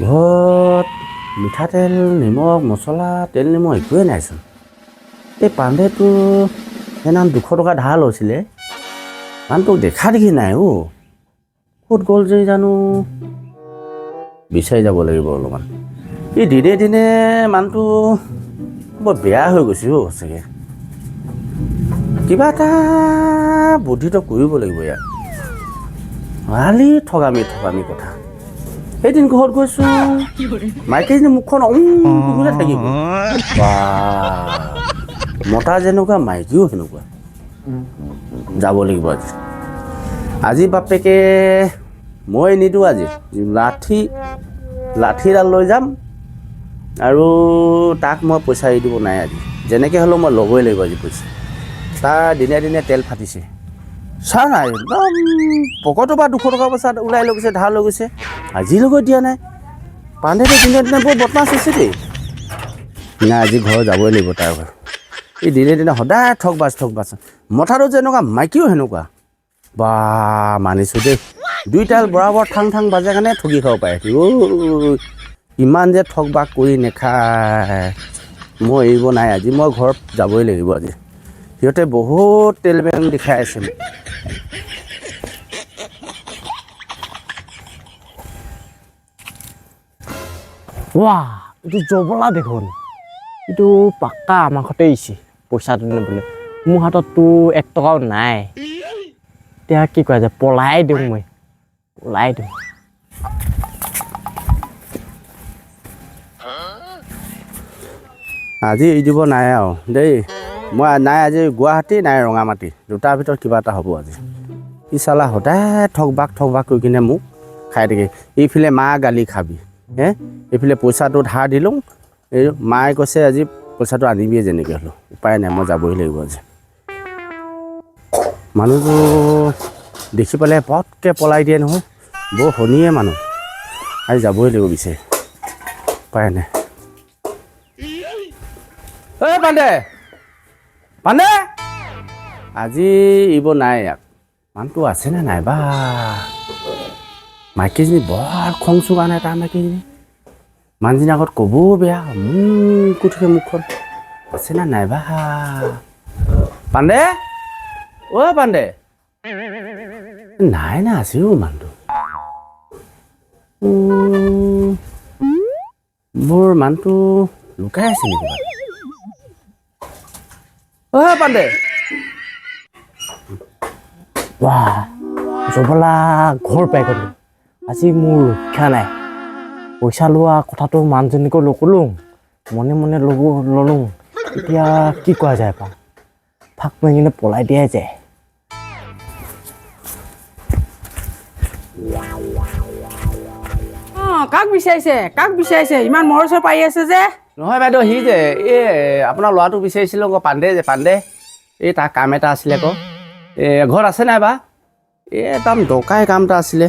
ঘৰত মিঠাতেল নিমখ মছলা তেল নিমখ একোৱে নাইচোন এই পাণ্ডেটো সেইদিনাখন 200 টকা ধাৰ লৈছিলে মানুহটোক দেখা দেখি নাই ক'ত গ'ল যে জানো বিচাৰি যাব লাগিব অলপমান এই দিনে দিনে মানুহটো বৰ বেয়া হৈ গৈছে চাগে কিবা এটা বুদ্ধিটো কৰিব লাগিব ইয়াত ভালি ঠগামি কথা এদিন ঘৰত গৈছোঁ মাইকীজনী মুখখন বুলে থাকিব মতা যেনেকুৱা মাইকীও সেনেকুৱা যাব লাগিব আজি বাপেকে মই নিদিওঁ আজি লাঠিডাল লৈ যাম আৰু তাক মই পইচা এৰি দিব নাই আজি যেনেকৈ হ'লেও মই ল'বই লাগিব আজি পইচা তাৰ দিনে দিনে তেল ফাটিছে চা নাই একদম পকেটৰ পৰা 200 টকা পইচা ওলাই লৈ গৈছে ধাৰ লৈ গৈছে আজিলৈকে দিয়া নাই পাণ্ডেটো দিনে দিনে বৰ বদমাছ হৈছে দেই নাই আজি ঘৰ যাবই লাগিব তাৰ ঘৰ এই দিনে দিনে সদায় ঠগ বাছ মথাটো যেনেকুৱা মাইকীও সেনেকুৱা বা মানিছোঁ দেই দুইটাল বৰাবৰ ঠাং বাজে কাৰণে ঠগি খাব পাৰে ইমান যে ঠগ বাক কৰি নেখায় মই এৰিব নাই আজি মই ঘৰত যাবই লাগিব আজি সিহঁতে বহুত তেল বেং দেখাই আছে এইটো জবলা দেখোন এইটো পাক্কা আমাৰ ঘৰতে আহিছে পইচাটো নিবলৈ মোৰ হাতততো 1 টকাও নাই এতিয়া কি কৰা যায় পলাই দিওঁ আজি এৰি দিব নাই আৰু দেই মই নাই আজি গুৱাহাটী নাই ৰঙামাটি দুটাৰ ভিতৰত কিবা এটা হ'ব আজি ই চালা সদায় ঠগ বাক কৰি কিনে মোক খাই থাকে এইফালে মা গালি খাবি এইফালে পইচাটো ধাৰ দিলোঁ এই মায়ে কৈছে আজি পইচাটো আনিবিয়ে যেনেকৈ হ'লেও উপায় নাই মই যাবই লাগিব আজি মানুহটো দেখি পেলাই পটকৈ পলাই দিয়ে নহয় বৰ শনিয়ে মানুহ আজি যাবই লাগিব বিচাৰি উপায় নাই পাণ্ডে আজি ইব নাই ইয়াত মানুহটো আছেনে নাই বা মাইকীজনী বৰ খং চোকা নাই তাৰ মাইকীজনী মানুহজনী আগত ক'বও বেয়া কুঠিকে মুখখন আছেনে নাই বা পাণ্ডে পাণ্ডে নাই না আছেও মানুহটো মোৰ মানুহটো লুকাই আছে নেকি পাণ্ডে জবলা ঘৰ পাই গ'লো আজি মোৰ ৰক্ষা নাই পইচা লোৱা কথাটো মানুহজনীকো নক'লোঁ মনে ল'লোঁ এতিয়া কি কৰা যায় ফাক মাৰি কিনে পলাই দিয়াই যায় কাক বিচাৰিছে ইমান মৰচৰ পাই আছে যে নহয় বাইদেউ সি যে এই আপোনাৰ ল'ৰাটো বিচাৰিছিল আকৌ পাণ্ডে এই তাৰ কাম এটা আছিলে আকৌ ঘৰত আছে নাই বা একদম দৰকাৰী কাম এটা আছিলে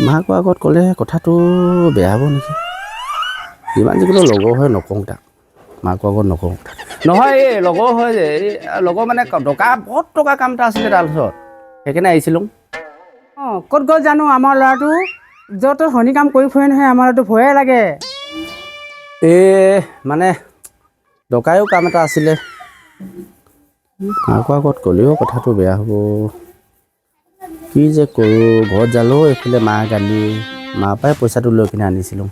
মাকৰ আগত ক'লে কথাটো বেয়া হ'ব নেকি যিমান যিকোনো লগৰ হয় নকওঁ তাক মাকৰ আগত নকওঁ নহয় এই লগৰ হয় যে এই লগৰ মানে বহুত টকা কাম এটা আছিলে তাৰ ওচৰত সেইকাৰণে আহিছিলোঁ ক'ত গ'ল জানো আমাৰ ল'ৰাটো য'ত শনি কাম কৰি ফুৰে নহয় আমাৰ ল'ৰাটো ভয়ে লাগে মানে ডকাইও কাম এটা আছিলে মাকৰ আগত ক'লেও কথাটো বেয়া হ'ব কি যে কৰোঁ ঘৰত যালেও এইফালে মা গালি মাৰ পৰাই পইচাটো লৈ কিনে আনিছিলোঁ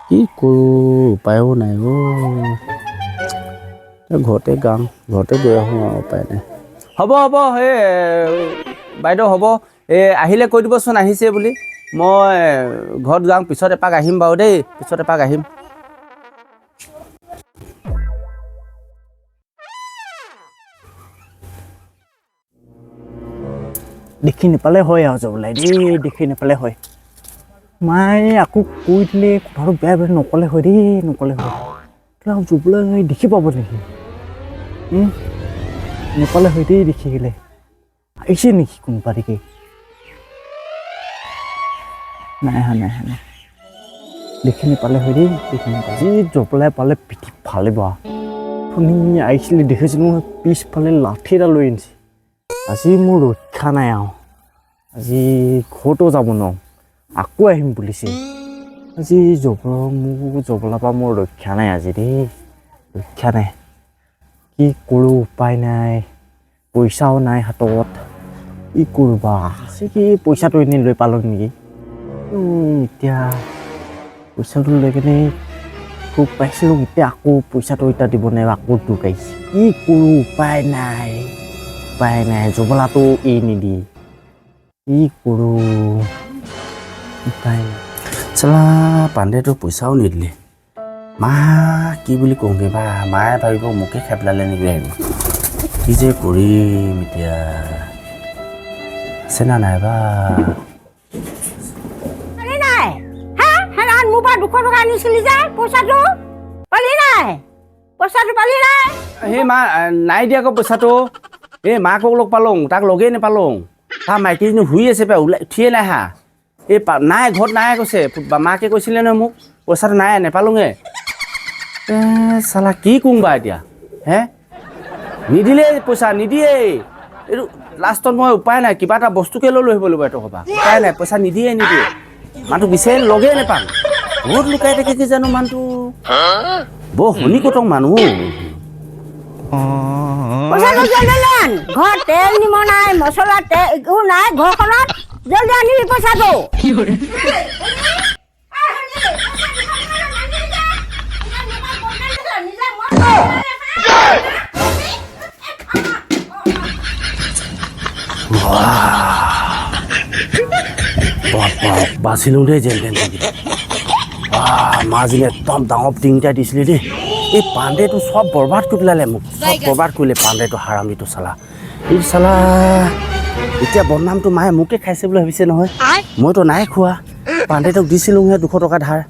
কি কৰোঁ উপায়ো নাই ঘৰতে গৈ আহোঁ আৰু উপায় নাই হ'ব সেই বাইদেউ হ'ব আহিলে কৈ দিবচোন আহিছে বুলি মই ঘৰত যাওঁ পিছত এপাক আহিম বাৰু দেই আহিম দেখি নাপালে হয় আৰু যাবলৈ দেখি নাপালে হয় মায়ে আকৌ কৈ দিলে কথাটো বেয়া নক'লে হয় যাবলৈ দেখি পাব নেকি নাপালে হয় দেই দেখি গ'লে আহিছে নেকি কোনোবা দেখি নাই দেখি নাপালে হয় দেই দেখি নাপালে যি জপলাই পালে পিঠি ফালে বা শুনি আহিছিলে দেখিছিলোঁ মই পিছফালে লাঠি এটা লৈ আনিছে আজি মোৰ ৰক্ষা নাই আৰু আজি ঘৰতো যাব নোৱাৰোঁ আকৌ আহিম বুলিছে আজি জবলাৰ পৰা মোৰ ৰক্ষা নাই আজি দেই ৰক্ষা নাই কি কৰোঁ উপায় নাই পইচাও নাই হাতত কি কৰিবা আছে কি পইচাটো এনেই লৈ পালোঁ নেকি এতিয়া পইচাটো লৈ কিনে খুব পাইছিলোঁ এতিয়া আকৌ পইচাটো এতিয়া দিব নোৱাৰিব আকৌ দুখ আহিছে কি কৰোঁ উপায় নাই জবলাটো এৰি নিদিয়ে কি কৰোঁ উপায় নাই চালা পাণ্ডেটো পইচাও নিদিলে মা কি বুলি কওঁগৈ বা মায়ে ভাবিব মোকে খাই পেলালে নেকি আহিব কি যে কৰিম এতিয়া আছে না নাই বা মোৰ পৰা 200 টকা আনিছিলি যে পইচাটো পালি নাই সেই মা নাই দিয়া আকৌ পইচাটো এই মাকক লগ পালোঁ তাক লগেই নাপালোঁ তাৰ মাইকীজনী শুই আছে পাই ওলাই উঠিয়ে নাই হা এই নাই ঘৰত নাই কৈছে মাকে কৈছিলে নহয় মোক পইচাটো নাই নাপালোঁগৈ চালা কি কোনবা এতিয়া হে নিদিলে পইচা নিদিয়েই এইটো লাষ্টত মই উপায় নাই কিবা এটা বস্তুকে লৈ আহিব লাগিব এইটো ক'বা উপায় নাই পইচা নিদিয়ে মানুহটো বিচাৰি লগেই নাপাওঁ বহুত লুকাই থাকে কি জানো মানুহটো বৰ শুনি কটং মানুহ পইচাটো জলদি আন ঘৰত তেল নিমখ নাই মছলা একো নাই ঘৰখনত জলদি আনিবি পইচাটো বাচিলোঁ দেই যেন তেন মাজনী একদম ডাঙৰ টিংটা দিছিলে দেই এই পাণ্ডেটো চব বৰবাদ কৰি পেলালে মোক চব বৰবাদ কৰিলে পাণ্ডেটো হাৰামিটো চালা এই চালা এতিয়া বদনামটো মায়ে মোকে খাইছে বুলি ভাবিছে নহয় মইতো নাই খোৱা পাণ্ডেটোক দিছিলোঁহে 200 টকা ধাৰ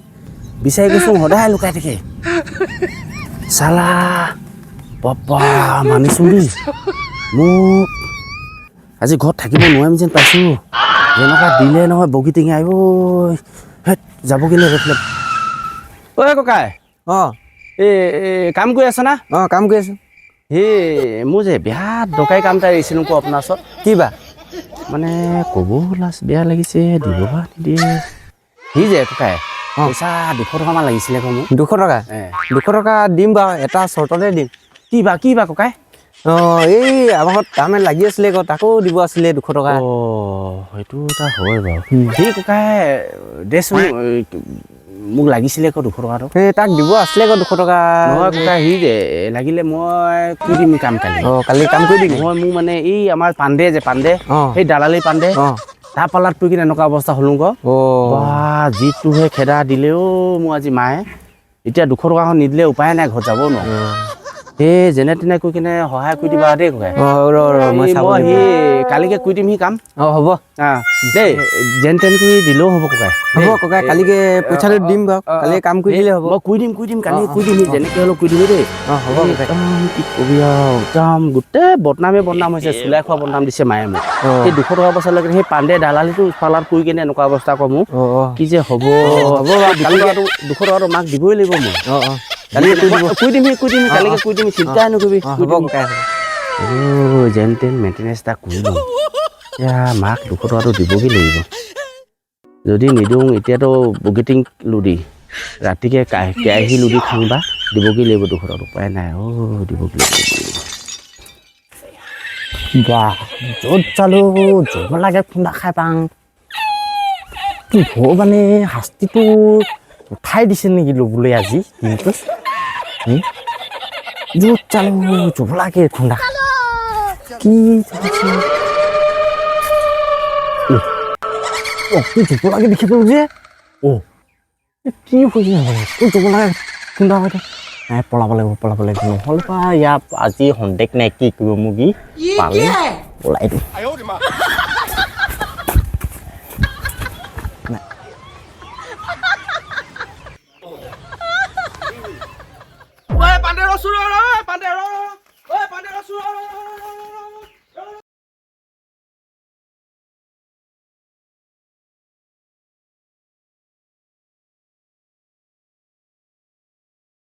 বিচাৰি গৈছোঁ সদায় লুকাই থাকে চালা পাপা মানিছোঁ দেই মোক আজি ঘৰত থাকিব নোৱাৰিম যেন পাইছোঁ যেনেকুৱা দিলে নহয় বগী টিঙি আহিব হেত যাবগৈ লাগিব ঐ ককাই এই কাম কৰি আছ না কাম কৰি আছোঁ সেই মোৰ যে বিৰাট দৰকাৰী কাম এটা এৰিছিলোঁ আকৌ আপোনাৰ ওচৰত কি বা মানে ক'ব লাজ বেয়া লাগিছে দিব বা নিদিয়ে সি যে ককাই পইচা 200 টকামান লাগিছিলে আকৌ মোক 200 টকা 200 টকা দিম বাৰু এটা চৰ্টতে দিম কি বা ককাই এই আমাৰ ঘৰত কাম লাগি আছিলে আকৌ তাকো দিব আছিলে 200 টকা সেইটো এটা হয় বাৰু সেই ককাই দেচোন মোক লাগিছিলে আকৌ 200 টকাটো এই তাক দিব আছিলে আকৌ 200 টকা নহয় ককাই সি যে লাগিলে মই কৰি দিম কাম কালি কাম কৰি দিম মই মোৰ মানে এই আমাৰ পাণ্ডে সেই দালালি পাণ্ডে তাৰ পাল্লাত পৰি কিনে এনেকুৱা অৱস্থা হ'লোঁ আকৌ যিটোহে খেদা দিলেও মোৰ আজি মায়ে এতিয়া 200 টকাখন নিদিলে উপায় নাই ঘৰত যাবও নোৱাৰোঁ সেই যেনে তেনে কৈ কিনে সহায় কৰি দিবা দেই ককাই মই সি কালিকে কৰি দিম সি কাম হ'ব দেই যেন তেন কৰি দিলেও হ'ব ককাই হ'ব ককাই কালিকে পইচাটো দিম বাৰু কালি কাম কৰি দিলে হ'ব মই কৰি দিম কালি কৰি দিম যেনেকৈ হ'লেও কৰি দিবি দেই হ'ব একদম কি কবি আৰু একদম গোটেই বদনাম হৈছে চুলাই খোৱা বদনাম দিছে মায়ে মোক সেই 200 টকা পইচা লৈ কিনে সেই পাণ্ডে দালালিটো পালাত কৰি কিনে এনেকুৱা অৱস্থা আকৌ মোক কি যে হ'ব কালি 200 টকাটো মাক দিবই লাগিব মই কালি কৈ দিম কালিকে কৈ দিম চিন্তা নকৰিবি যেন তেন মেইনটেনেঞ্চ এটা কৰি লওঁ এতিয়া মাক 200 টকাটো দিবগৈ লাগিব যদি নিদিওঁ এতিয়াতো বগীটিং লুডি ৰাতিকে কেৰাহী লুডি খাং বা দিবগৈ লাগিব 200 টকাটো উপায় নাই দিবগৈ লাগিব য'ত চালোঁ জব লাগে খুন্দা খাই পাওঁ ভগৱানে শাস্তিটো উঠাই দিছে নেকি ল'বলৈ আজি দিনটো য'ত চালোঁ জব লাগে খুন্দা কি জব লাগে দেখি পালোঁ যে কি হৈছে জব লাগে খুন্দা হৈ থাকে নাই পলাব লাগিব নহ'লে বা ইয়াৰ আজি সন্দেহ নাই কি কৰিব মোক পালে পলাই দিওঁ